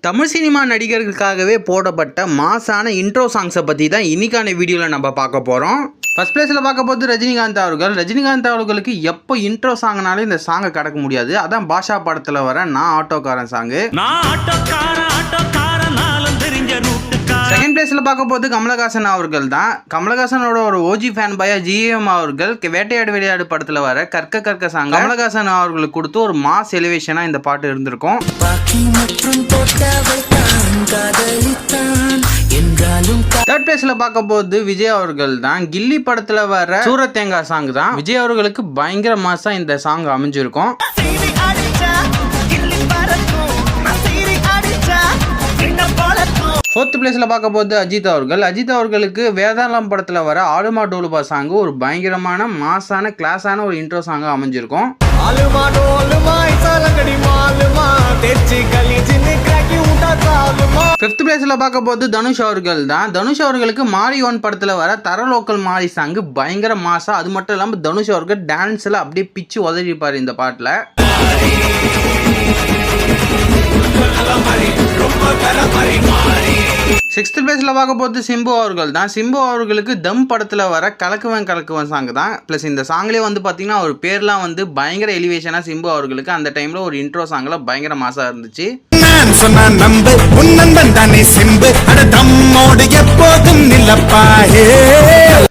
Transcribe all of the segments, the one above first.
Tamil cinema நடிகர்களுக்காகவே போடப்பட்ட மாசான intro சாங்ஸை பற்றி தான் இன்னைக்கான வீடியோவில் நம்ம பார்க்க போகிறோம். ஃபர்ஸ்ட் பிளேஸில் பார்க்க போது ரஜினிகாந்த் அவர்கள். ரஜினிகாந்த் அவர்களுக்கு எப்போ இன்ட்ரோ சாங்னாலே இந்த சாங்கை கடக்க முடியாது. அதான் பாஷா படத்தில் வர நான் ஆட்டோக்காரன் சாங்கு. செகண்ட் பிளேஸில் பார்க்க போது கமலஹாசன் அவர்கள் தான். கமலஹாசனோட ஒரு ஓஜி ஃபேன் பையா ஜிஎம் அவர்கள் வேட்டையாடு விளையாடு படத்தில் வர கற்க கற்க சாங் கமலஹாசன் அவர்களுக்கு கொடுத்து ஒரு மாஸ் எலிவேஷனாக இந்த பாட்டு இருந்திருக்கும். தேர்ட் பிளேஸ்ல பார்க்க போது விஜய் அவர்கள் தான். கில்லி படத்துல வர சூரத்தேங்காய் சாங் தான் விஜய் அவர்களுக்கு பயங்கர மாசா இந்த சாங் அமைஞ்சிருக்கும். ஃபோர்த் பிளேஸ்ல பார்க்க போது அஜித் அவர்கள். அஜித் அவர்களுக்கு வேதாளம் படத்துல வர ஆலுமா டோலுபா சாங் ஒரு பயங்கரமான மாசான கிளாஸான ஒரு இன்ட்ரோ சாங் அமைஞ்சிருக்கும். ஃபிஃப்த் பிளேஸ்ல பார்க்க போது தனுஷ் அவர்கள் தான். தனுஷ் அவர்களுக்கு மாரி ஒன் படத்துல வர தர லோக்கல் மாரி சாங் பயங்கர மாசா. அது மட்டும் இல்லாம தனுஷ் அவர்கள் டான்ஸ்ல அப்படியே பிச்சு உதறிப்பாரு இந்த பாட்டுல. சிக்ஸ்த் பிளேஸ்ல பார்க்க போது சிம்பு அவர்கள் தான். சிம்பு அவர்களுக்கு தம் படத்துல வர கலக்குவன் கலக்குவன் சாங் தான். பிளஸ் இந்த சாங்லேயே வந்து பாத்தீங்கன்னா ஒரு பேர்லாம் வந்து பயங்கர எலிவேஷனா சிம்பு அவர்களுக்கு அந்த டைம்ல ஒரு இன்ட்ரோ சாங்ல பயங்கர மாசா இருந்துச்சு.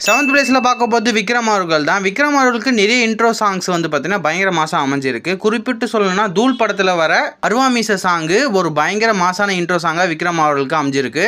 செவன்த் பிளேஸ்ல பார்க்க போது விக்ரம் அவர்கள் தான். விக்ரம் அவர்களுக்கு நிறைய இன்ட்ரோ சாங்ஸ் வந்து பாத்தீங்கன்னா பயங்கர மாசம் அமைஞ்சிருக்கு. குறிப்பிட்டு சொல்லணும்னா தூள் படத்துல வர அருவாமீச சாங்கு ஒரு பயங்கர மாசான இன்ட்ரோ சாங்கா விக்ரம் அவர்களுக்கு அமைஞ்சிருக்கு.